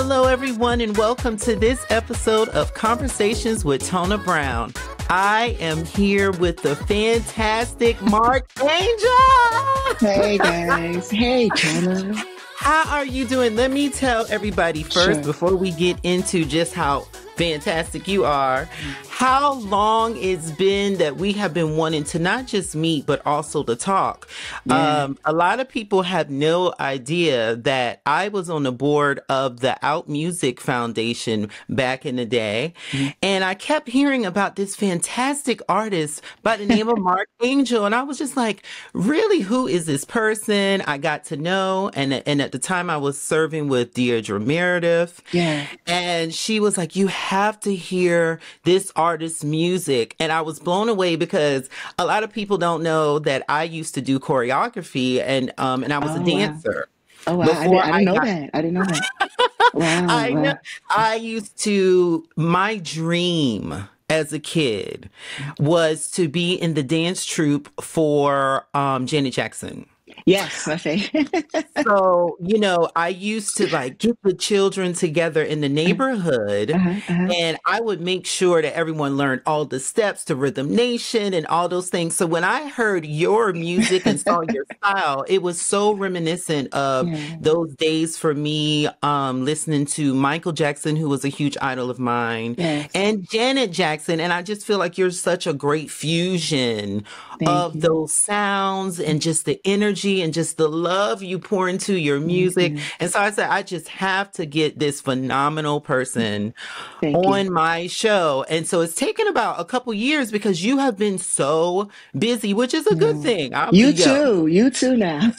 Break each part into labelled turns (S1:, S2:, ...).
S1: Hello, everyone, and welcome to this episode of Conversations with Tona Brown. I am here with the fantastic Marck Angel.
S2: Hey, guys. Hey, Tona.
S1: How are you doing? Let me tell everybody first, before we get into just how fantastic you are, how long it's been that we have been wanting to not just meet, but also to talk.
S2: Yeah.
S1: A lot of people have no idea that I was on the board of the Out Music Foundation back in the day. And I kept hearing about this fantastic artist by the name of Marck Angel. And I was just like, really, who is this person? I got to know. And at the time I was serving with Deirdre Meredith.
S2: Yeah.
S1: And she was like, you have to hear this artist's music. And I was blown away because a lot of people don't know that I used to do choreography and I was a dancer.
S2: Wow. Oh, wow. I didn't know that. I didn't know that. Wow.
S1: I used to, my dream as a kid was to be in the dance troupe for Janet Jackson.
S2: Yes, my favorite.
S1: So, I used to get the children together in the neighborhood and I would make sure that everyone learned all the steps to Rhythm Nation and all those things. So when I heard your music and saw your style, it was so reminiscent of those days for me, listening to Michael Jackson, who was a huge idol of mine, and Janet Jackson. And I just feel like you're such a great fusion of those sounds and just the energy and just the love you pour into your music. And so I said, I just have to get this phenomenal person on my show. And so it's taken about a couple years because you have been so busy, which is a good thing.
S2: You too now.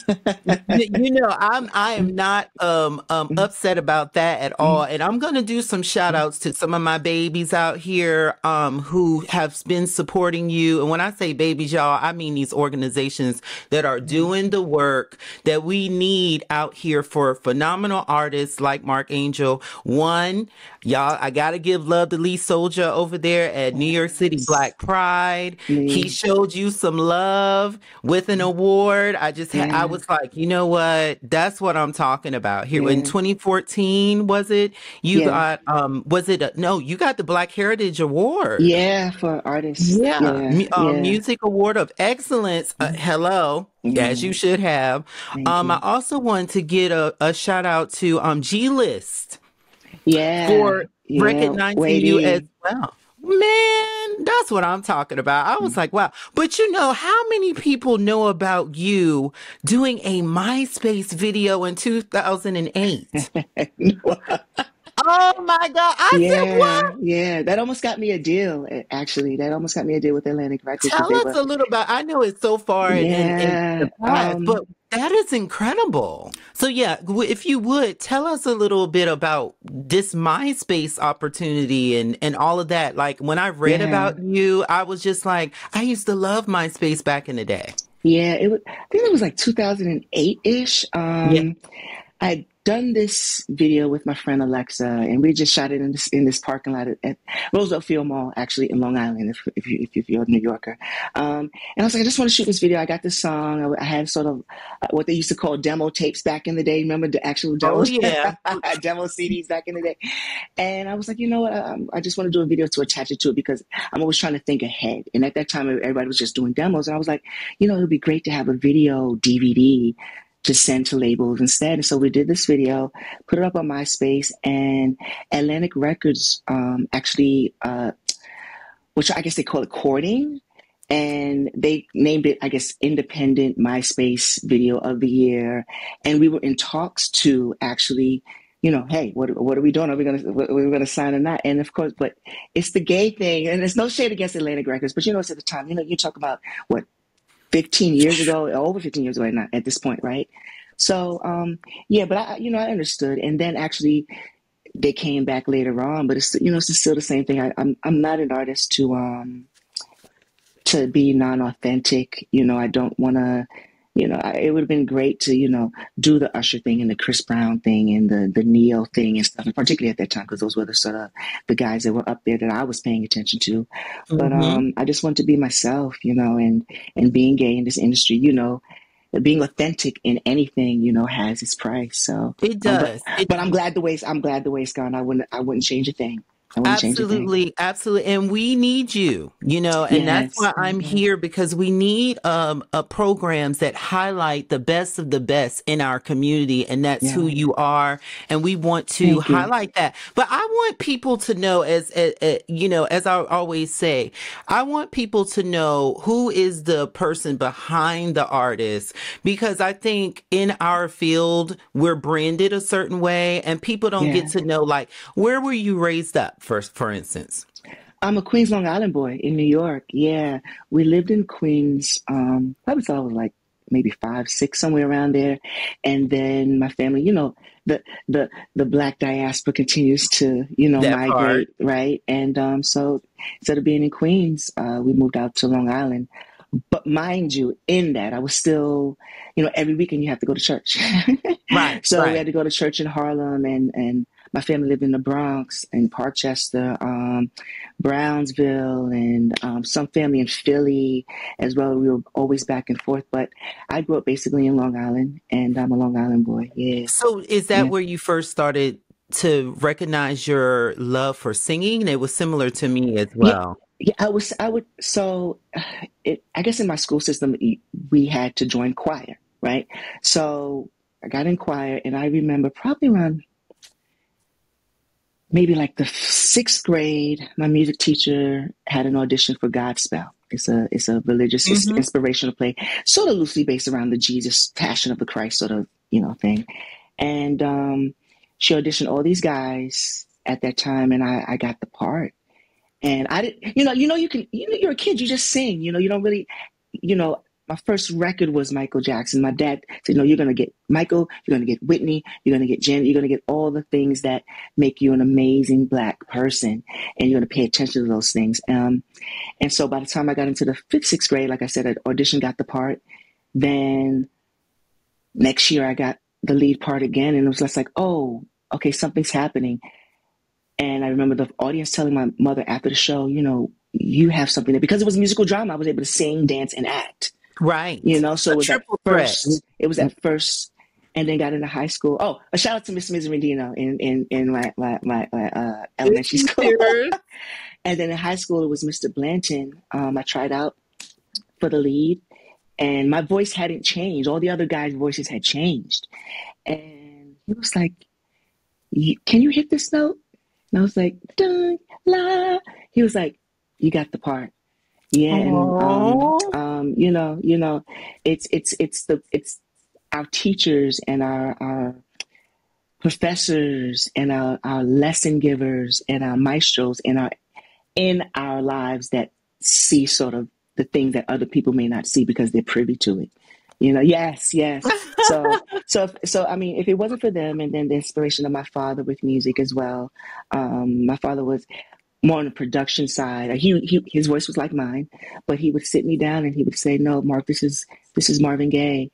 S1: I am not upset about that at all. And I'm going to do some shout outs to some of my babies out here who have been supporting you. And when I say babies, y'all, I mean these organizations that are doing the work that we need out here for phenomenal artists like Marck Angel. One, y'all, I got to give love to Lee Soldier over there at New York City Black Pride. He showed you some love with an award. I was like, you know what? That's what I'm talking about here. In 2014, was it? You got, you got the Black Heritage Award.
S2: Yeah, for artists.
S1: Music Award of Excellence. Hello. As you should have. I also want to get a shout out to G-List for recognizing you as well. Man, that's what I'm talking about. I was like, wow. But how many people know about you doing a MySpace video in 2008? Oh my God. I said, what?
S2: Yeah. That almost got me a deal, actually. That almost got me a deal with Atlantic Records.
S1: Tell us a little about, I know it's so far in the past, but that is incredible. So if you would, tell us a little bit about this MySpace opportunity and all of that. Like when I read about you, I was just like, I used to love MySpace back in the day.
S2: Yeah, I think it was like 2008-ish. I'd done this video with my friend Alexa, and we just shot it in this parking lot at Roosevelt Field Mall, actually in Long Island, if you're a New Yorker. And I was like, I just want to shoot this video. I got this song. I had sort of what they used to call demo tapes back in the day. Remember the actual demos? Oh, yeah. Demo CDs back in the day. And I was like, you know what? I just want to do a video to attach it to it because I'm always trying to think ahead. And at that time, everybody was just doing demos. And I was like, it would be great to have a video DVD to send to labels instead. And so we did this video, put it up on MySpace, and Atlantic Records actually, which I guess they call it courting, and they named it, I guess, Independent MySpace Video of the Year. And we were in talks to actually, hey, what are we doing? Are we gonna sign or not? And of course, but it's the gay thing, and there's no shade against Atlantic Records, but it's at the time, you talk about what, 15 years ago, over 15 years ago, not at this point, right? So, but I understood. And then actually they came back later on, but it's, it's still the same thing. I'm not an artist to be non-authentic. I don't want to, it would have been great to, do the Usher thing and the Chris Brown thing and the Neo thing and stuff, and particularly at that time, because those were the sort of the guys that were up there that I was paying attention to. But I just want to be myself, and being gay in this industry, being authentic in anything, has its price. So,
S1: It
S2: but
S1: does.
S2: I'm glad the waste gone. I wouldn't change a thing. I wouldn't change a thing.
S1: Absolutely, absolutely. And we need you, and that's
S2: Yes.
S1: why I'm here, because we need programs that highlight the best of the best in our community, and that's who
S2: Yeah.
S1: you are, and we want to
S2: Thank you.
S1: highlight that. But I want people to know, as I always say, I want people to know who is the person behind the artist, because I think in our field we're branded a certain way, and people don't get
S2: Yeah.
S1: to know, like, where were you raised up, for instance?
S2: I'm a Queens, Long Island boy in New York. Yeah, we lived in Queens. Probably till I was like maybe 5, 6, somewhere around there. And then my family, the the the Black diaspora continues to
S1: That part.
S2: migrate, right? And so instead of being in Queens, we moved out to Long Island. But mind you, in that I was still, every weekend you have to go to church.
S1: Right,
S2: So we
S1: right.
S2: had to go to church in Harlem, and my family lived in the Bronx and Parkchester, Brownsville, and some family in Philly as well. We were always back and forth, but I grew up basically in Long Island, and I'm a Long Island boy. Yeah,
S1: So is that
S2: yeah,
S1: where you first started to recognize your love for singing? It was similar to me as
S2: yeah.
S1: well.
S2: Yeah, I would. So, I guess in my school system, we had to join choir, right? So I got in choir, and I remember probably around maybe like the 6th grade, my music teacher had an audition for Godspell. It's a religious
S1: Hmm.
S2: inspirational play, sort of loosely based around the Jesus Passion of the Christ sort of thing. And she auditioned all these guys at that time, and I got the part. And I didn't, you can, you're a kid, you just sing, you don't really, you know, my first record was Michael Jackson. My dad said, no, you're going to get Michael, you're going to get Whitney, you're going to get Jen, you're going to get all the things that make you an amazing Black person. And you're going to pay attention to those things. And so by the time I got into the 5th, 6th grade, like I said, I audition, got the part. Then next year I got the lead part again. And it was just like, oh, okay, something's happening. And I remember the audience telling my mother after the show, you have something that, because it was musical drama, I was able to sing, dance, and act.
S1: Right.
S2: So
S1: A triple threat.
S2: it was at first, and then got into high school. Oh, a shout out to Miss Mizrandino in my elementary school.
S1: Cheers.
S2: And then in high school, it was Mr. Blanton. I tried out for the lead, and my voice hadn't changed. All the other guys' voices had changed. And he was like, can you hit this note? And I was like, dun, la. He was like, you got the part. Yeah. And,
S1: Oh,
S2: it's our teachers and our professors and our lesson givers and our maestros in our lives that see sort of the things that other people may not see because they're privy to it. Yes, yes. So I mean, if it wasn't for them, and then the inspiration of my father with music as well, my father was more on the production side. His voice was like mine, but he would sit me down and he would say, "No, Mark, this is Marvin Gaye.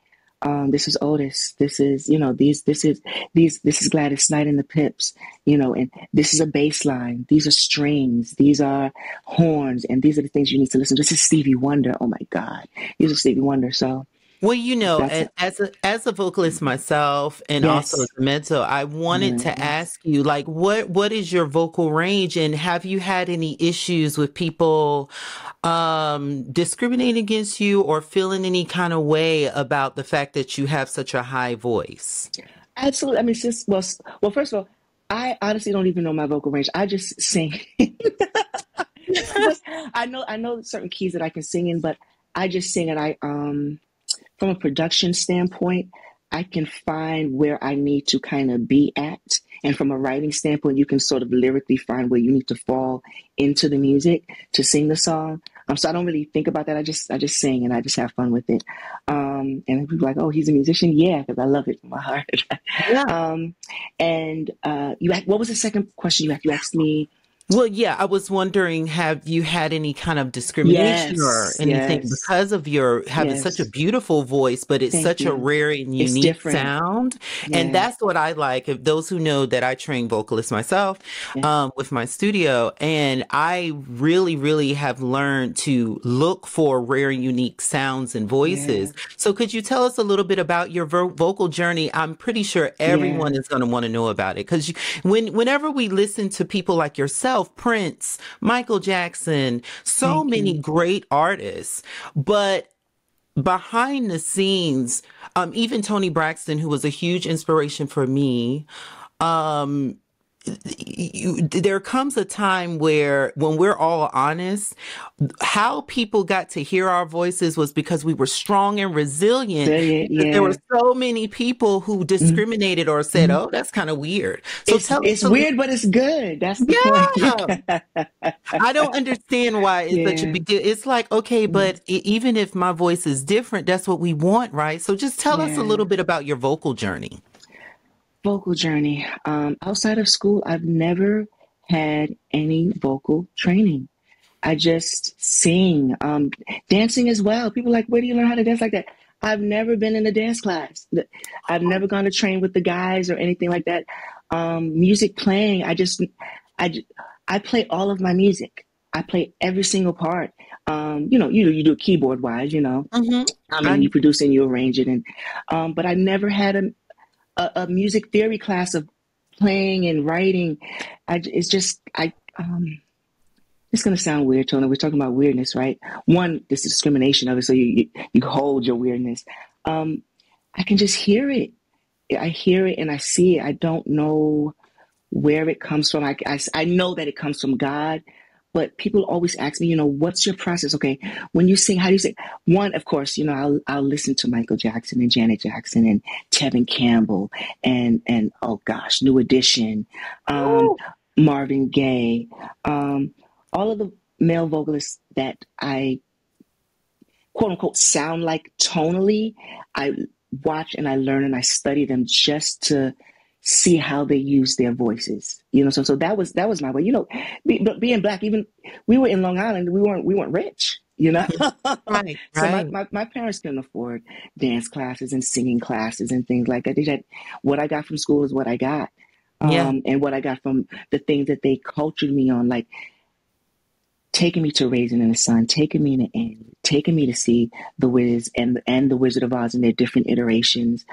S2: This is Otis. This is this is Gladys Knight and the Pips. And this is a bass line. These are strings. These are horns, and these are the things you need to listen to. This is Stevie Wonder. Oh my God, these are Stevie Wonder. So
S1: well,
S2: that's
S1: and as a vocalist myself, and also as
S2: yes.
S1: a mentor, I wanted to
S2: Yes.
S1: ask you, like, what is your vocal range, and have you had any issues with people discriminating against you, or feeling any kind of way about the fact that you have such a high voice?
S2: Absolutely. I mean, since well, first of all, I honestly don't even know my vocal range. I just sing. Just I know certain keys that I can sing in, but I just sing, and I from a production standpoint, I can find where I need to kind of be at. And from a writing standpoint, you can sort of lyrically find where you need to fall into the music to sing the song. So I don't really think about that. I just sing, and I just have fun with it. And people are like, oh, he's a musician. Yeah, because I love it from my heart.
S1: Yeah.
S2: um, and what was the second question you asked? You asked me.
S1: Well, yeah, I was wondering, have you had any kind of discrimination or
S2: Yes,
S1: anything
S2: yes,
S1: because of your having such a
S2: yes.
S1: beautiful voice, but it's
S2: Thank
S1: such a
S2: you.
S1: rare and
S2: It's
S1: unique
S2: different.
S1: sound? And
S2: Yeah,
S1: that's what I like. If those who know that I train vocalists myself,
S2: yeah,
S1: with my studio, and I really, really have learned to look for rare and unique sounds and
S2: yeah,
S1: voices. So could you tell us a little bit about your vocal journey? I'm pretty sure
S2: yeah.
S1: everyone is going to want to know about it because whenever we listen to people like yourself, Prince, Michael Jackson, so
S2: Thank
S1: many
S2: you.
S1: great artists, but behind the scenes, even Tony Braxton, who was a huge inspiration for me, um, there comes a time where, when we're all honest, how people got to hear our voices was because we were strong and resilient,
S2: Brilliant.
S1: because there were
S2: Yeah.
S1: so many people who
S2: Mhm,
S1: discriminated or said,
S2: mhm.
S1: oh, that's kind of weird. So tell us
S2: It's
S1: a little.
S2: weird, but it's good. That's the point.
S1: Yeah. I don't understand why it's such a
S2: Yeah.
S1: big deal. It's like, okay,
S2: Mm,
S1: but even if my voice is different, that's what we want, right? So just tell us a little
S2: yeah.
S1: bit about your vocal journey.
S2: Vocal journey. Outside of school, I've never had any vocal training. I just sing. Dancing as well. People are like, where do you learn how to dance like that? I've never been in a dance class. I've never gone to train with the guys or anything like that. Music playing. I, I play all of my music. I play every single part. You do keyboard wise,
S1: Hmm.
S2: and you produce and you arrange it. But I never had a music theory class of playing and writing. It's just, it's going to sound weird, Tony. We're talking about weirdness, right? One, this is discrimination of it, so you hold your weirdness. Um, I can just hear it. I hear it and I see it. I don't know where it comes from. I know that it comes from God, but people always ask me, what's your process? Okay, when you sing, how do you sing? One, of course, I'll listen to Michael Jackson and Janet Jackson and Tevin Campbell and oh gosh, New Edition, um,
S1: Oh,
S2: Marvin Gaye, all of the male vocalists that I quote unquote sound like tonally. I watch and I learn and I study them just to see how they use their voices. So that was my way. Being black, even we were in Long Island, we weren't rich.
S1: right,
S2: So my,
S1: right.
S2: my, my parents couldn't afford dance classes and singing classes and things like that. They had what I got from school is what I got.
S1: Yeah.
S2: And what I got from the things that they cultured me on, like taking me to Raisin in the Sun, taking me to Annie, taking me to see The Wiz and The Wizard of Oz in their different iterations.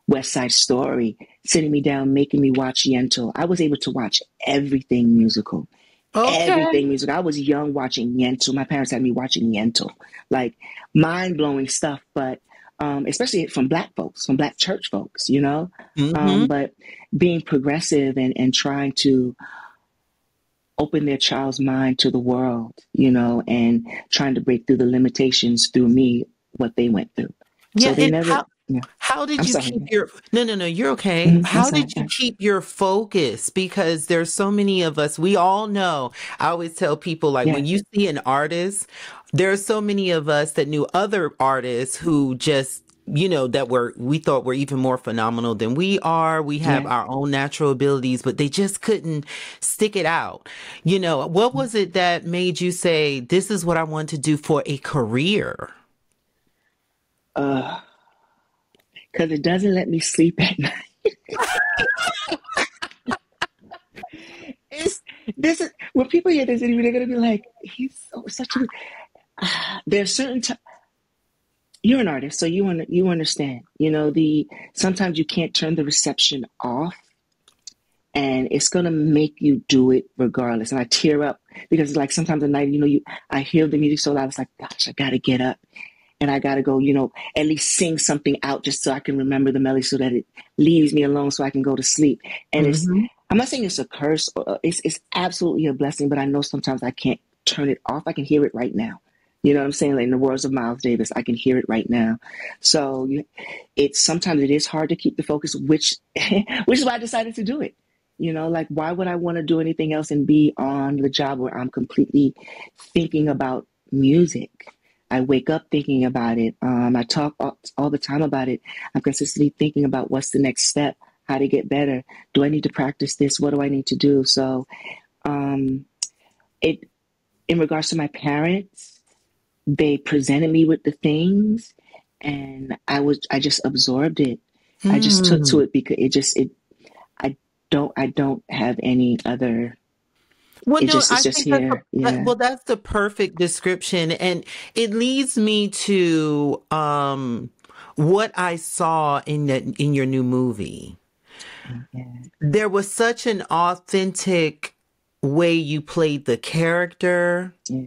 S2: West Side Story, sitting me down, making me watch Yentl. I was able to watch everything musical.
S1: Okay.
S2: Everything musical. I was young watching Yentl. My parents had me watching Yentl. Like mind blowing stuff, but especially from black folks, from black church folks.
S1: Hmm.
S2: But being progressive and trying to open their child's mind to the world, and trying to break through the limitations through me, what they went through. So
S1: Yeah.
S2: they
S1: And
S2: never, yeah.
S1: how did
S2: I'm
S1: you keep
S2: sorry.
S1: your, no, no, no, you're okay.
S2: I'm
S1: How
S2: sorry.
S1: did you keep your focus? Because there's so many of us, we all know. I always tell people, like,
S2: Yeah,
S1: when you see an artist, there are so many of us that knew other artists who just, that we thought were even more phenomenal than we are. We have
S2: yeah.
S1: our own natural abilities, but they just couldn't stick it out. What was it that made you say, this is what I want to do for a career?
S2: Because it doesn't let me sleep at night. It's this is when people hear this interview, they're gonna be like, "He's such a." There's certain you're an artist, so you understand. The sometimes you can't turn the reception off, and it's gonna make you do it regardless. And I tear up because like sometimes at night, I hear the music so loud, it's like, gosh, I gotta get up and I gotta go, at least sing something out just so I can remember the melody so that it leaves me alone so I can go to sleep. And
S1: Hmm.
S2: I'm not saying it's a curse, it's absolutely a blessing, but I know sometimes I can't turn it off. I can hear it right now. You know what I'm saying? Like in the words of Miles Davis, I can hear it right now. So it's sometimes it is hard to keep the focus, which which is why I decided to do it. Like why would I want to do anything else and be on the job where I'm completely thinking about music? I wake up thinking about it. I talk all the time about it. I'm consistently thinking about what's the next step, how to get better. Do I need to practice this? What do I need to do? So Um, it in regards to my parents, they presented me with the things, and I just absorbed it. I just took to
S1: Hmm.
S2: it because it I don't have any other.
S1: Well, no,
S2: It's
S1: I
S2: just
S1: think that's
S2: here. Yeah.
S1: well, that's the perfect description, and it leads me to what I saw in your new movie.
S2: Yeah.
S1: There was such an authentic way you played the character
S2: Yeah.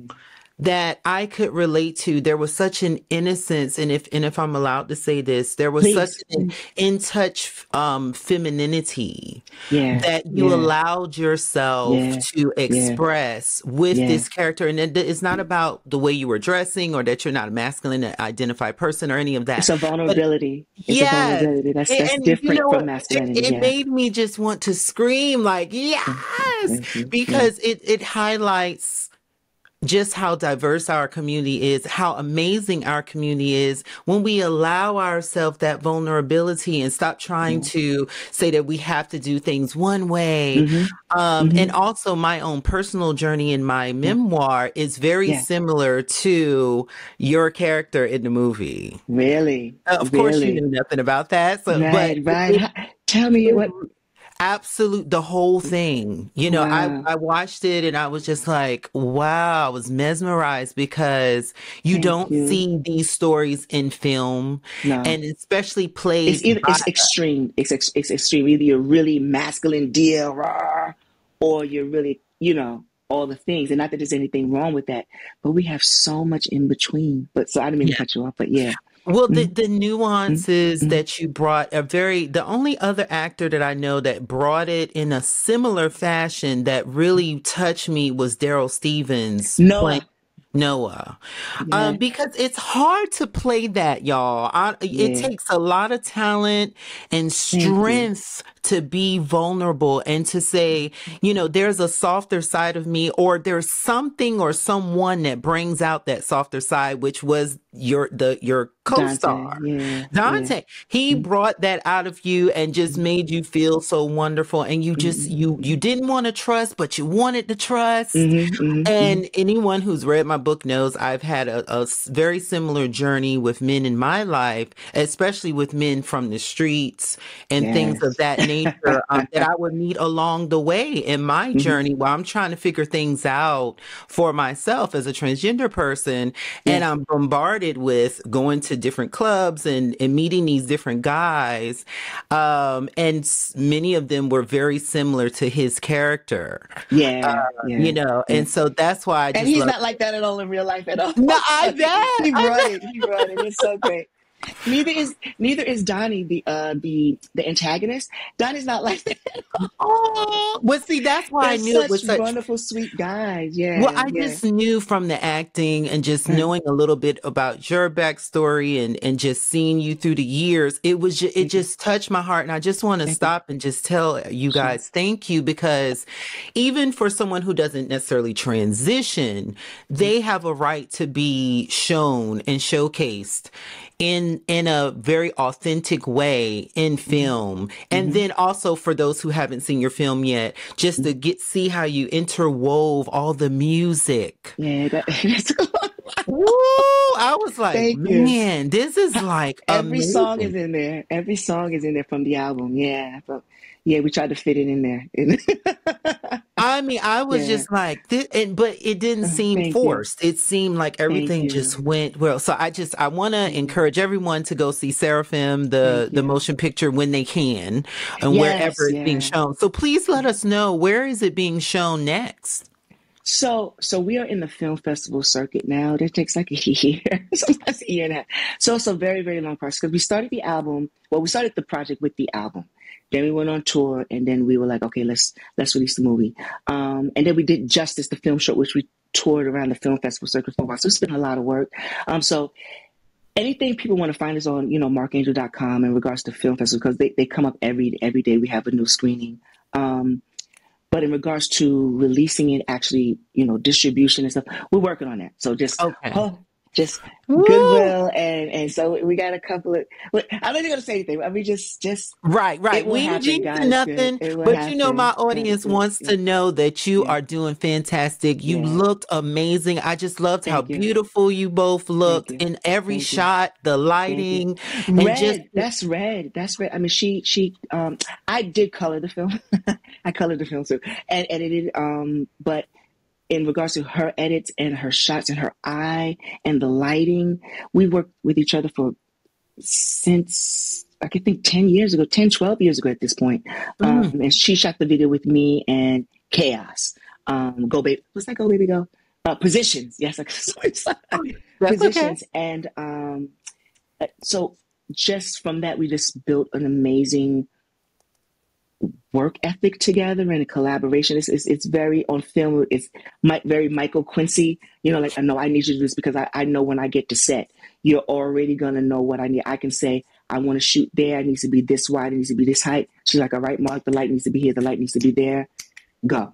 S1: that I could relate to. There was such an innocence, and if I'm allowed to say this, there was such
S2: Please,
S1: an
S2: please.
S1: in touch femininity
S2: Yeah.
S1: that you
S2: Yeah.
S1: allowed yourself
S2: Yeah.
S1: to
S2: Yeah.
S1: express with
S2: Yeah.
S1: this character. And it's not about the way you were dressing or that you're not a masculine identified person or any of
S2: It's
S1: that.
S2: a
S1: But
S2: vulnerability. It's a
S1: yes.
S2: vulnerability. That's
S1: And you
S2: different
S1: know
S2: from
S1: what?
S2: masculinity.
S1: It
S2: Yeah.
S1: made me just want to scream like,
S2: Thank
S1: yes,
S2: you. Yeah.
S1: because it highlights just how diverse our community is, how amazing our community is when we allow ourselves that vulnerability and stop trying
S2: Yeah.
S1: to say that we have to do things one way.
S2: Mm-hmm.
S1: And
S2: Mm-hmm.
S1: also my own personal journey in my
S2: Yeah.
S1: memoir is very
S2: Yeah.
S1: similar to your character in the movie.
S2: Really.
S1: Of course, you
S2: Really.
S1: knew nothing about that. So, but
S2: Right. Right. Tell me
S1: it
S2: what.
S1: absolute the whole thing.
S2: Wow.
S1: I watched it and I was just like, wow, I was mesmerized because you
S2: Thank
S1: don't
S2: you.
S1: see these stories in film
S2: No.
S1: and especially played by
S2: It's extreme. It's extreme. Either you're really masculine, dear, rah, or you're really, all the things. And not that there's anything wrong with that, but we have so much in between. But so I didn't mean to
S1: yeah.
S2: cut you off, but yeah.
S1: Well,
S2: Mm-hmm.
S1: the nuances
S2: Mm-hmm.
S1: that you brought are the only other actor that I know that brought it in a similar fashion that really touched me was Daryl Stevens playing
S2: Noah.
S1: Noah.
S2: Yeah.
S1: Because it's hard to play that, y'all. It
S2: Yeah.
S1: takes a lot of talent and
S2: Thank you.
S1: strength to be vulnerable and to say, there's a softer side of me, or there's something or someone that brings out that softer side, which was your
S2: Dante.
S1: co-star.
S2: Yeah. Yeah.
S1: Dante, he brought that out of you and just made you feel so wonderful. And you just,
S2: Mm-hmm.
S1: you didn't want to trust, but you wanted to trust.
S2: Mm-hmm. Mm-hmm.
S1: And anyone who's read my book knows I've had a very similar journey with men in my life, especially with men from the streets and things of
S2: Yes.
S1: that nature, that I would meet along the way in my
S2: Mm-hmm.
S1: journey while I'm trying to figure things out for myself as a transgender person. And
S2: Yeah.
S1: I'm bombarded with going to different clubs and meeting these different guys. And many of them were very similar to his character.
S2: Yeah. Yeah. Yeah.
S1: And so that's why I
S2: And
S1: just
S2: he's
S1: love.
S2: not like that at all in real life at all.
S1: No, I bet.
S2: He
S1: I
S2: brought
S1: bet.
S2: it. He brought it. It's so great. Neither is Donnie the antagonist. Donnie's not like that.
S1: Oh, well, see, that's why I
S2: They're
S1: knew it
S2: such
S1: was such.
S2: wonderful, sweet guys.
S1: Well,
S2: Yeah,
S1: I
S2: yeah.
S1: just knew from the acting and just
S2: Uh,
S1: knowing a little bit about your backstory and just seeing you through the years, it
S2: thank you.
S1: just touched my heart. And I just want to
S2: Thank you.
S1: stop and just tell you
S2: Sure.
S1: guys thank you, because even for someone who doesn't necessarily transition, they have a right to be shown and showcased in a very authentic way in
S2: Mm-hmm.
S1: film. And
S2: Mm-hmm.
S1: then also for those who haven't seen your film yet, just to see how you interwove all the music.
S2: Yeah, that's
S1: Woo! I was like,
S2: thank you.
S1: man, this is like
S2: Every song is
S1: amazing.
S2: in there. Every song is in there from the album. Yeah. Yeah, we tried to fit it in there.
S1: I mean, I was
S2: Yeah.
S1: just like this, but it didn't seem
S2: Thank you.
S1: forced. It seemed like
S2: Thank
S1: everything
S2: you.
S1: just went well. So I want to
S2: Thank you.
S1: encourage everyone to go see Seraphim,
S2: Thank
S1: the
S2: you.
S1: motion picture, when they can, and wherever
S2: Yes,
S1: it's being
S2: yeah.
S1: shown. So please let us know, where is it being shown next?
S2: So we are in the film festival circuit now. That takes like a year, sometimes a year and a half. So it's a very, very long process because we started the album. Well, we started the project with the album. Then we went on tour, and then we were like, okay, let's release the movie. And then we did Justice, the film short, which we toured around the film festival circuit for a while. So it's been a lot of work. So anything people want to find is on, markangel.com in regards to film festival, because they come up every day. We have a new screening. But in regards to releasing it, actually, distribution and stuff, we're working on that. So just
S1: Okay.
S2: just
S1: Woo!
S2: goodwill, and so we got a couple of. I'm not even gonna say anything. I mean, just
S1: Right,
S2: it
S1: right.
S2: will
S1: We ain't
S2: happen.
S1: jinxing
S2: God is good.
S1: nothing,
S2: It will
S1: but you know, my
S2: happen. God is
S1: audience
S2: good.
S1: wants
S2: Yeah,
S1: to know that you
S2: yeah,
S1: are doing fantastic. You
S2: yeah.
S1: looked amazing. I just loved how
S2: Thank you,
S1: beautiful you both
S2: thank
S1: looked
S2: you,
S1: in every
S2: thank you,
S1: shot, the
S2: thank you.
S1: lighting, and just
S2: Red. That's red. That's red. I mean, she. I did color the film. I colored the film too and edited. But in regards to her edits and her shots and her eye and the lighting, we worked with each other for since I could think 10 years ago, 10, 12 years ago at this point.
S1: mm,
S2: And she shot the video with me and Chaos. Go Baby, what's that? Go Baby Go? Positions. Yes,
S1: that's okay.
S2: Positions. And so just from that, we just built an amazing work ethic together and a collaboration. It's very on film. It's very Michael Quincy. Like I know I need you to do this because I know when I get to set, you're already gonna know what I need. I can say I want to shoot there. It needs to be this wide. It needs to be this height. She's like, all right, Mark. The light needs to be here. The light needs to be there. Go.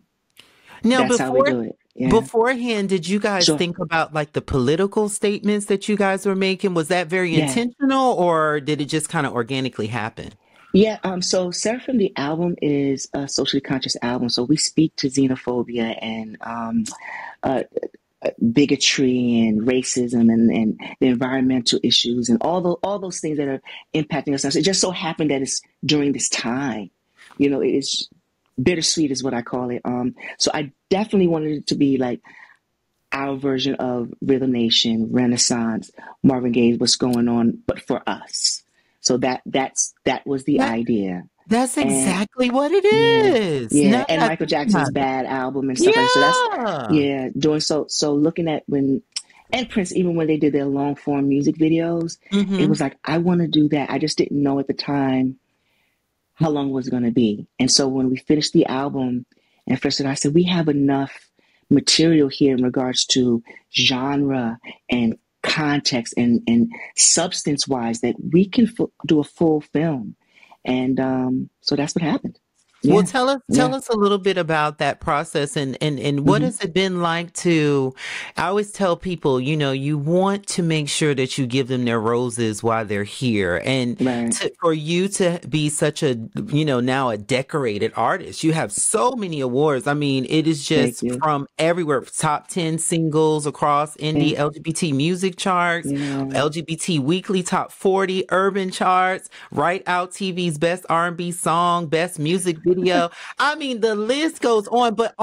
S1: Now,
S2: That's how we do it. Yeah.
S1: beforehand, did you guys
S2: Sure.
S1: think about like the political statements that you guys were making? Was that very
S2: Yeah.
S1: intentional, or did it just kind of organically happen?
S2: Yeah. So Seraphim, the album is a socially conscious album. So we speak to xenophobia and uh, bigotry and racism and the environmental issues and all those things that are impacting us. It just so happened that it's during this time. It's bittersweet is what I call it. So I definitely wanted it to be like our version of Rhythm Nation, Renaissance, Marvin Gaye, what's going on, but for us. So that was the
S1: That
S2: idea.
S1: that's
S2: And
S1: exactly what it
S2: yeah,
S1: is.
S2: yeah,
S1: Now that
S2: and
S1: I
S2: Michael
S1: think
S2: Jackson's
S1: about it.
S2: Bad album and stuff like that. So that's
S1: Yeah.
S2: yeah, doing so looking at when and Prince, even when they did their long form music videos, it
S1: Hmm.
S2: was like I want to do that. I just didn't know at the time how long it was going to be. And so when we finished the album, and first I said we have enough material here in regards to genre and context and substance wise that we can do a full film. And so that's what happened.
S1: Well,
S2: Yeah,
S1: tell
S2: yeah.
S1: us a little bit about that process and what
S2: Hmm.
S1: has it been like to, I always tell people, you want to make sure that you give them their roses while they're here. And
S2: Right.
S1: for you to be such a, now a decorated artist, you have so many awards. I mean, it is
S2: Thank
S1: just
S2: you.
S1: from everywhere, top 10 singles across
S2: Yeah,
S1: indie LGBT music charts,
S2: yeah,
S1: LGBT weekly top 40 urban charts, Right Out TV's best R&B song, best music video. I mean, the list goes on, but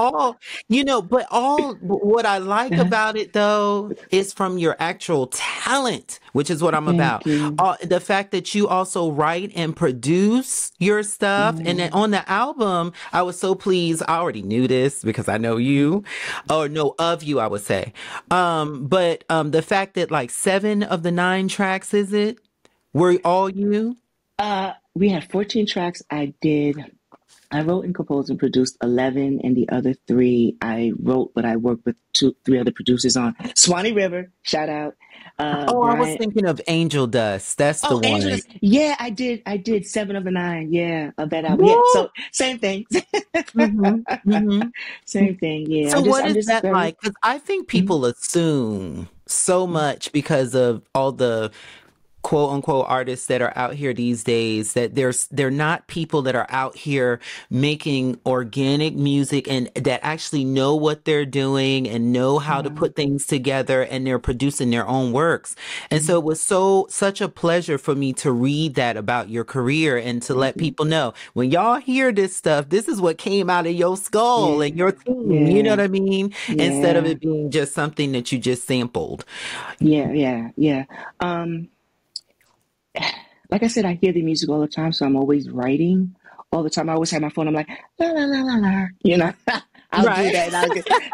S1: what I like
S2: uh-huh.
S1: about it though is from your actual talent, which is what I'm
S2: Thank
S1: about.
S2: you.
S1: The fact that you also write and produce your stuff. And then
S2: Yeah.
S1: on the album, I was so pleased. I already knew this because I know you or know of you, I would say. But the fact that like 7 of the 9 tracks, is it? Were all you?
S2: We had 14 tracks. I wrote and composed and produced 11, and the other three I wrote, but I worked with three other producers on. Swanee River, shout out.
S1: Oh, I was
S2: Brian.
S1: thinking of Angel Dust. That's the
S2: Oh, Angel
S1: one.
S2: Dust. Yeah, I did 7 of the 9. Yeah, of that album. Yeah,
S1: Woo!
S2: so same thing.
S1: Hmm. Hmm.
S2: Same thing. Yeah,
S1: So what
S2: I'm
S1: is
S2: just
S1: that
S2: very.
S1: like? Because I think
S2: Mhm,
S1: people assume so much because of all the quote unquote artists that are out here these days that they're not people that are out here making organic music and that actually know what they're doing and know how to
S2: mhm,
S1: put things together and they're producing their own works. And so
S2: mhm.
S1: it was such a pleasure for me to read that about your career and to
S2: Thank
S1: let
S2: you.
S1: people know when y'all hear this stuff, this is what came out of your skull
S2: Yeah,
S1: and your team. You know
S2: yeah,
S1: what I mean? Instead of
S2: yeah,
S1: it being just something that you just sampled.
S2: yeah, yeah, yeah. Um, like I said, I hear the music all the time, so I'm always writing all the time. I always have my phone. I'm like, la la la la la. I'll do
S1: Right.
S2: that.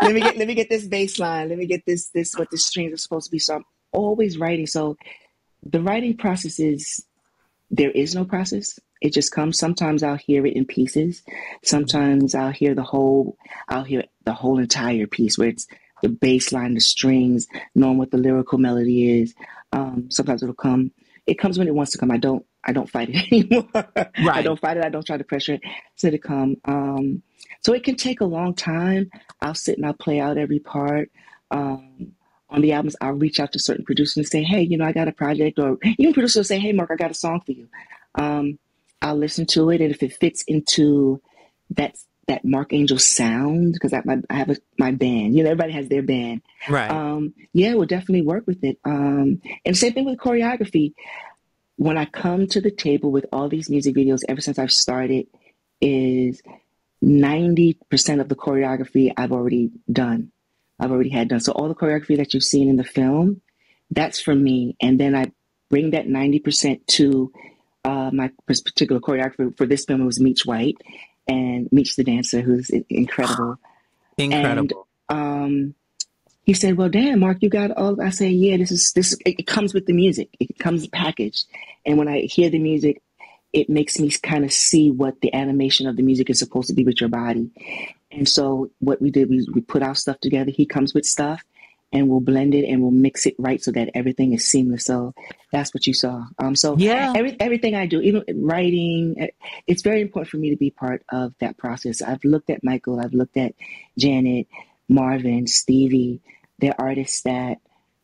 S2: And let me get this bass line. Let me get this what the strings are supposed to be. So I'm always writing. So the writing process is there is no process. It just comes. Sometimes I'll hear it in pieces. Sometimes I'll hear the whole entire piece where it's the bass line, the strings, knowing what the lyrical melody is. Sometimes it comes when it wants to come. I don't fight it anymore. I
S1: Right.
S2: don't fight it. I don't try to pressure it to come. So it can take a long time. I'll sit and I'll play out every part. Um, on the albums, I'll reach out to certain producers and say, hey, I got a project, or even producers will say, hey, Mark, I got a song for you. I'll listen to it, and if it fits into that Marck Angel sound, because I have my band, everybody has their band.
S1: Right.
S2: Yeah, we'll definitely work with it. And same thing with choreography. When I come to the table with all these music videos, ever since I've started, is 90% of the choreography I've already done. I've already had done. So all the choreography that you've seen in the film, that's for me. And then I bring that 90% to my particular choreographer for this film. It was Meech White, and Meech the dancer, who's incredible.
S1: Incredible.
S2: And he said, well, damn, Mark, you got all. I say, yeah, this it comes with the music. It comes packaged. And when I hear the music, it makes me kind of see what the animation of the music is supposed to be with your body. And so what we did, we put our stuff together. He comes with stuff, and we'll blend it and we'll mix it right so that everything is seamless. So that's what you saw. So
S1: Yeah.
S2: everything I do, even writing, it's very important for me to be part of that process. I've looked at Michael, I've looked at Janet, Marvin, Stevie. They're artists that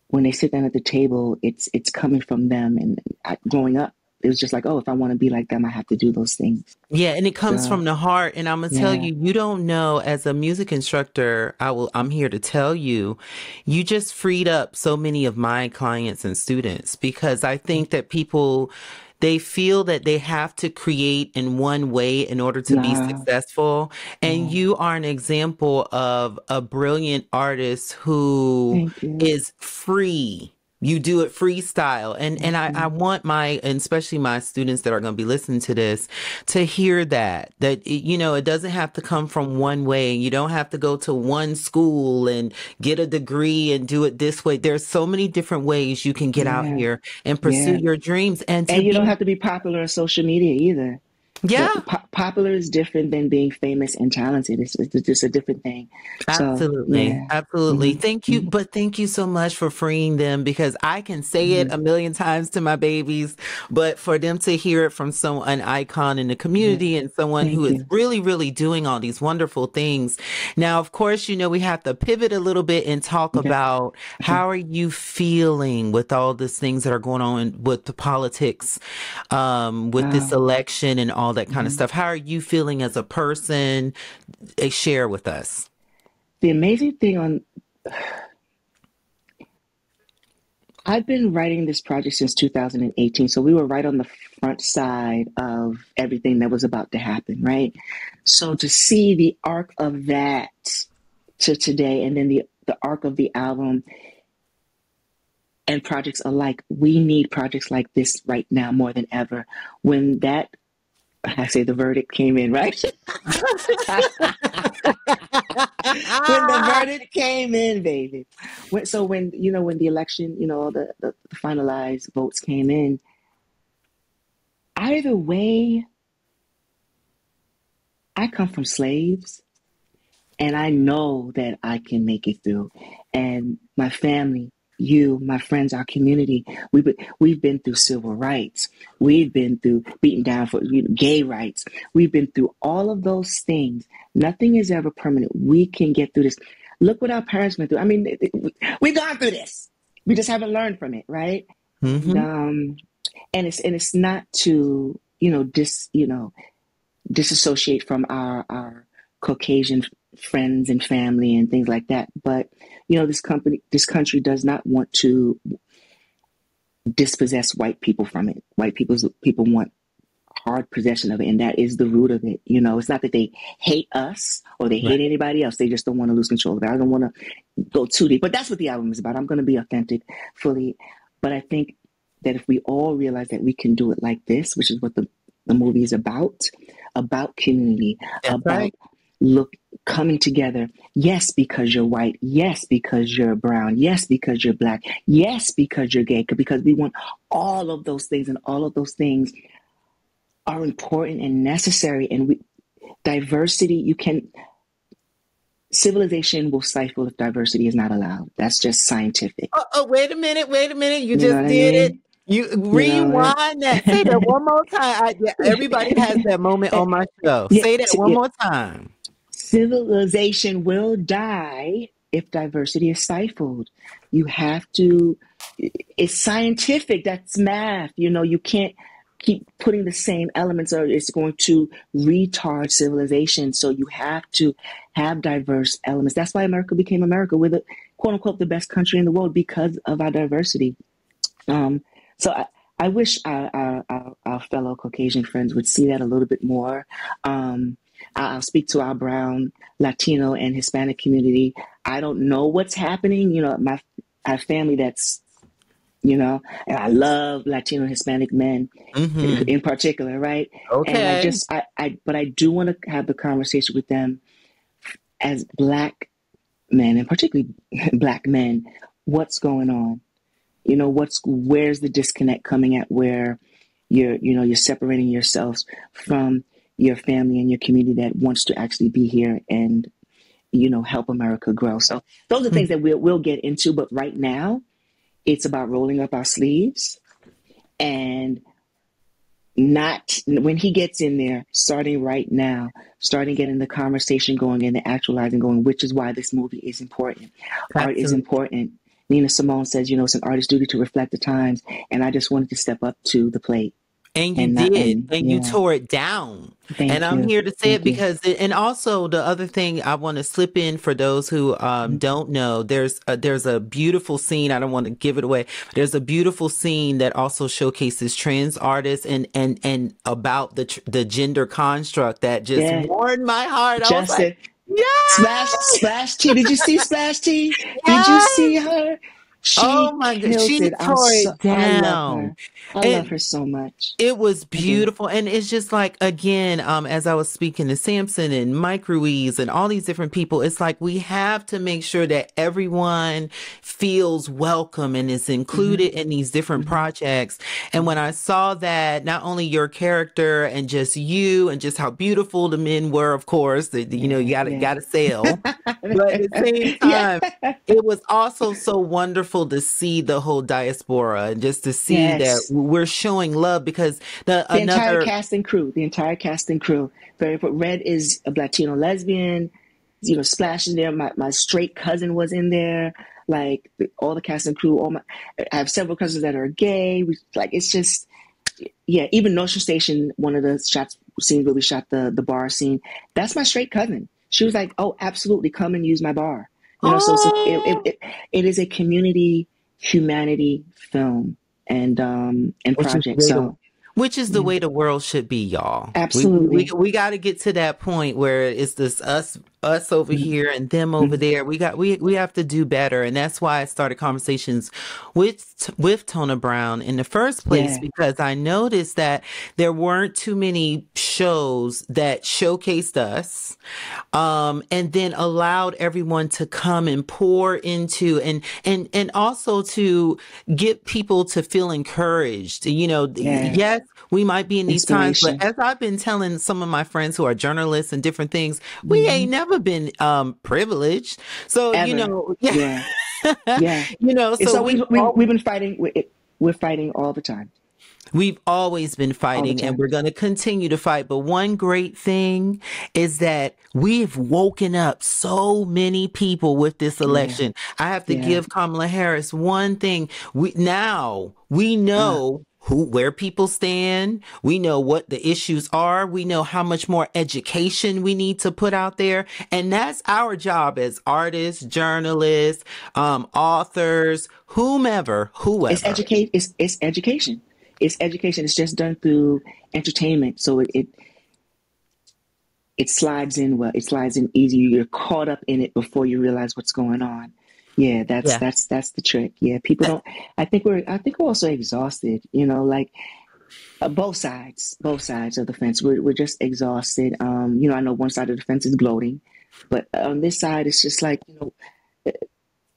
S2: when they sit down at the table, it's coming from them. And growing up, it was just like, oh, if I want to be like them, I have to do those things.
S1: Yeah, and it comes
S2: So,
S1: from the heart. And I'm gonna tell
S2: yeah.
S1: you, you don't know, as a music instructor, I'm here to tell you, you just freed up so many of my clients and students, because I think that people, they feel that they have to create in one way in order to be
S2: Nah.
S1: successful. And
S2: Yeah.
S1: you are an example of a brilliant artist who
S2: Thank you.
S1: is free. You do it freestyle. And I want and especially my students that are going to be listening to this, to hear it doesn't have to come from one way. You don't have to go to one school and get a degree and do it this way. There's so many different ways you can get out
S2: Yeah.
S1: here and pursue your dreams, and to
S2: And you don't
S1: be,
S2: have to be popular on social media either.
S1: yeah.
S2: Popular is different than being famous and talented. It's just a different thing. So,
S1: Absolutely.
S2: yeah.
S1: Absolutely.
S2: Mm-hmm.
S1: Thank you.
S2: Mm-hmm.
S1: But thank you so much for freeing them, because I can say it a million times to my babies, but for them to hear it from an icon in the
S2: Yeah.
S1: community and someone who
S2: Thank
S1: is
S2: you.
S1: really, really doing all these wonderful things. Now, of course, we have to pivot a little bit and talk
S2: Okay.
S1: about
S2: Okay.
S1: how are you feeling with all these things that are going on with the politics, with this election and all that kind of stuff. How are you feeling as a person? Share with us.
S2: The amazing thing I've been writing this project since 2018. So we were right on the front side of everything that was about to happen, right? So to see the arc of that to today, and then the arc of the album and projects alike, we need projects like this right now more than ever. When the verdict came in, right? When the verdict came in, baby. When the election, all the finalized votes came in, either way, I come from slaves, and I know that I can make it through. And my family, my friends, our community, we've been through civil rights. We've been through beaten down for gay rights. We've been through all of those things. Nothing is ever permanent. We can get through this. Look what our parents went through. I mean, we've gone through this. We just haven't learned from it, right?
S1: Mm-hmm.
S2: And it's not to disassociate from our Caucasian friends and family and things like that. But this country does not want to dispossess white people from it. People want hard possession of it, and that is the root of it. It's not that they hate us or they hate anybody else. They just don't want to lose control of it. I don't want to go too deep, but that's what the album is about. I'm going to be authentic fully, but I think that if we all realize that we can do it like this, which is what the movie is about community, about coming together. Yes, because you're white. Yes, because you're brown. Yes, because you're black. Yes, because you're gay. Because we want all of those things, and all of those things are important and necessary. And diversity, civilization will stifle if diversity is not allowed. That's just scientific.
S1: Oh, wait a minute. You
S2: You know
S1: just
S2: what I
S1: did it.
S2: mean?
S1: You
S2: You know
S1: rewind that. Say that one more time. Everybody has that moment on my show. Say that one more time.
S2: Civilization will die if diversity is stifled. You have to, it's scientific. That's math. You can't keep putting the same elements, or it's going to retard civilization. So you have to have diverse elements. That's why America became America. We're the quote unquote the best country in the world because of our diversity. So I wish our fellow Caucasian friends would see that a little bit more. I'll speak to our Brown, Latino, and Hispanic community. I don't know what's happening. I have family that's, and I love Latino and Hispanic men in particular, right?
S1: Okay.
S2: And but I do want to have the conversation with them as Black men, and particularly Black men. What's going on? Where's the disconnect coming at, where you're separating yourselves from your family and your community that wants to actually be here and, help America grow. So those are things that we'll get into. But right now, it's about rolling up our sleeves and not, when he gets in there, starting right now, starting getting the conversation going and the actualizing going, which is why this movie is important.
S1: Absolutely.
S2: Art is important. Nina Simone says, it's an artist's duty to reflect the times. And I just wanted to step up to the plate.
S1: And you did. You tore it down. I'm here to say it because, and also the other thing I want to slip in for those who don't know, there's a beautiful scene. I don't want to give it away. There's a beautiful scene that also showcases trans artists and about the gender construct that just warmed my heart. I was like,
S2: yes! Splash T. Did you see Splash T? Yes! Did you see her?
S1: Oh my God, she tore it down.
S2: I love her so much.
S1: It was beautiful. And it's just like, again, as I was speaking to Samson and Mike Ruiz and all these different people, it's like we have to make sure that everyone feels welcome and is included in these different projects. And when I saw that, not only your character and just you and just how beautiful the men were, of course, you gotta sail. But at the same time, it was also so wonderful to see the whole diaspora and just to see that we're showing love, because the
S2: entire cast and crew. Very important. Red is a Latino lesbian. Splash in there. My straight cousin was in there. Like all the cast and crew. I have several cousins that are gay. It's just, even Notion Station. One of the scenes where we shot the bar scene. That's my straight cousin. She was like, "Oh, absolutely, come and use my bar." So it is a community humanity film and project.
S1: Which is the way the world should be, y'all.
S2: Absolutely.
S1: We got to get to that point where it's this us over here and them over there. We have to do better. And that's why I started conversations with Tona Brown in the first place, because I noticed that there weren't too many shows that showcased us, and then allowed everyone to come and pour into and also to get people to feel encouraged. Yes, we might be in these times, but as I've been telling some of my friends who are journalists and different things, we ain't never been privileged. So
S2: so
S1: so
S2: we've been fighting. We're fighting all the time.
S1: We've always been fighting, and we're going to continue to fight. But one great thing is that we've woken up so many people with this election. I have to give Kamala Harris one thing. We know where people stand. We know what the issues are. We know how much more education we need to put out there. And that's our job as artists, journalists, authors, whoever.
S2: It's education. It's education. It's just done through entertainment. So it slides in well. It slides in easy. You're caught up in it before you realize what's going on. Yeah, that's the trick. Yeah, people don't. I think we're also exhausted. Both sides of the fence. We're just exhausted. I know one side of the fence is gloating, but on this side, it's just like,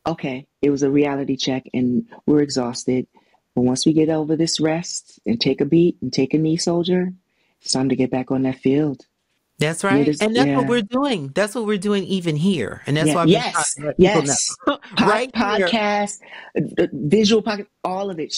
S2: okay, it was a reality check, and we're exhausted. But once we get over this rest and take a beat and take a knee, soldier, it's time to get back on that field.
S1: That's right. And that's what we're doing. That's what we're doing even here. And that's why
S2: right, podcast, visual podcast, all of it.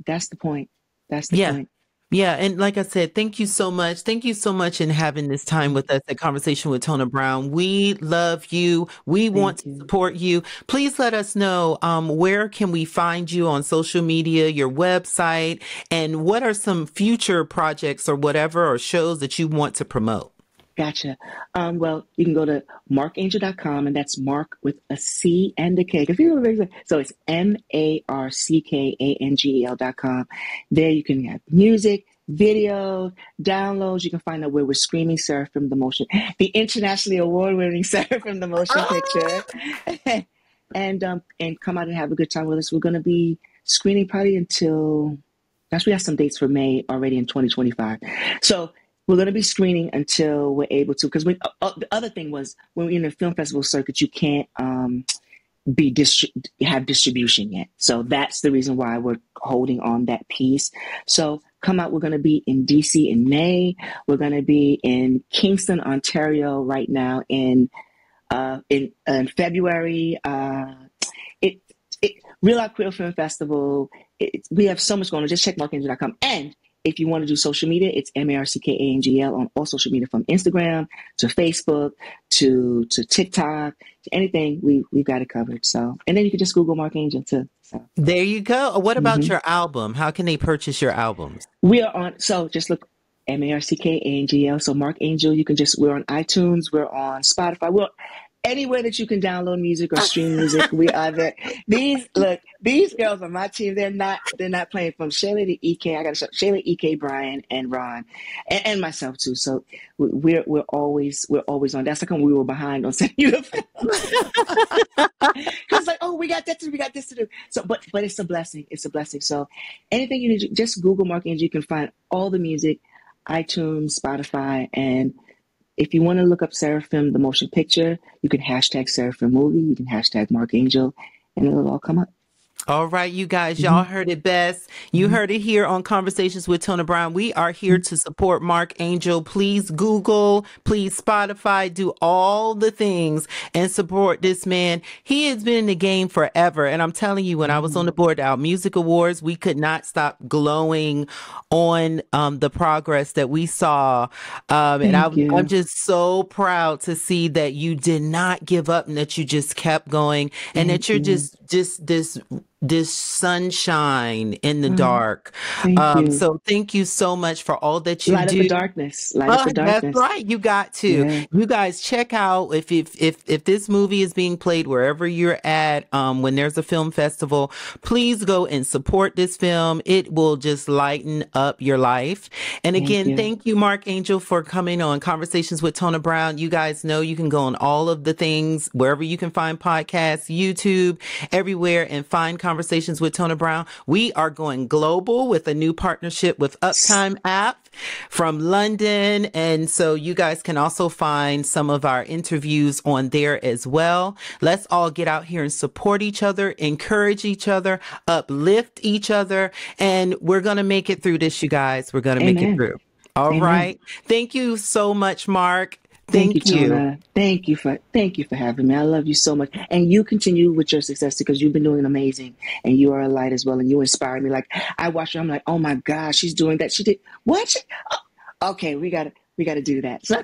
S2: That's the point. That's the point.
S1: Yeah. And like I said, thank you so much. Thank you so much in having this time with us at Conversation with Tona Brown. We love you. We want
S2: Thank
S1: to
S2: you.
S1: support you. Please let us know where can we find you on social media, your website, and what are some future projects or whatever or shows that you want to promote?
S2: Gotcha. Well, you can go to marckangel.com, and that's Mark with a C and a K. So it's MarckAngel.com. There you can have music, video, downloads. You can find out where we're screening Seraphim the Motion, the internationally award-winning Seraphim the Motion picture. And come out and have a good time with us. We're going to be screening probably until, gosh, we have some dates for May already in 2025. So we're going to be screening until we're able to, because the other thing was when we're in the film festival circuit, you can't have distribution yet. So that's the reason why we're holding on that piece. So come out. We're going to be in DC in May. We're going to be in Kingston, Ontario right now in February. Real Out Queer Film Festival. We have so much going on. Just check marckangel.com. And if you want to do social media, it's MarckAngel on all social media, from Instagram to Facebook to TikTok to anything. We've got it covered. So, and then you can just Google Marck Angel too. So
S1: There you go. What about your album? How can they purchase your albums?
S2: we are on. So just look MarckAngel. So Marck Angel. We're on iTunes. We're on Spotify. We're anywhere that you can download music or stream music. We are there. These girls on my team. They're not playing, from Shayla to EK. I got to show Shayla, EK, Brian, and Ron, and myself too. So we're always on. That's like when we were behind on sending you the film. Because like, oh, we got this to do. So, but it's a blessing. It's a blessing. So anything you need, just Google Marck Angel. You can find all the music, iTunes, Spotify, and if you want to look up Seraphim, the motion picture, you can hashtag Seraphim movie, you can hashtag Marck Angel, and it'll all come up.
S1: All right, you guys, y'all heard it best. You heard it here on Conversations with Tona Brown. We are here to support Marck Angel. Please Google, please Spotify, do all the things and support this man. He has been in the game forever. And I'm telling you, when I was on the board at our music awards, we could not stop glowing on the progress that we saw. And I'm just so proud to see that you did not give up and that you just kept going, and that you're just this sunshine in the dark. So thank you so much for all that you do.
S2: Light up the darkness.
S1: That's right. You got to. Yeah. You guys check out if this movie is being played wherever you're at, when there's a film festival, please go and support this film. It will just lighten up your life. And again, thank you, Marck Angel, for coming on Conversations with Tona Brown. You guys know you can go on all of the things, wherever you can find podcasts, YouTube, everywhere, and find Conversations with Tona Brown. We are going global with a new partnership with Uptime app from London. And so you guys can also find some of our interviews on there as well. Let's all get out here and support each other, encourage each other, uplift each other. And we're going to make it through this, you guys. We're going to make it through. All right. Thank you so much, Mark. Thank you.
S2: Tona. Thank you for having me. I love you so much. And you continue with your success, because you've been doing amazing, and you are a light as well. And you inspire me. Like, I watch her, I'm like, oh my gosh, she's doing that. She did what? Okay, we got to do that. So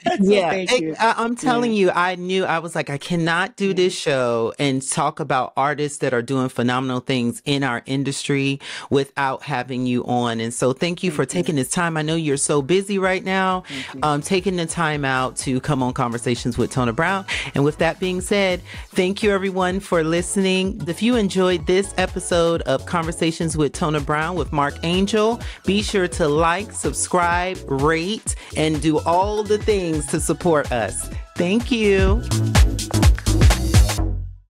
S2: thank you.
S1: I'm telling you, I was like, I cannot do this show and talk about artists that are doing phenomenal things in our industry without having you on. And so thank you for taking this time. I know you're so busy right now, taking the time out to come on Conversations with Tona Brown. And with that being said, thank you everyone for listening. If you enjoyed this episode of Conversations with Tona Brown with Marck Angel, be sure to like, subscribe, rate, and do all the things to support us. Thank you.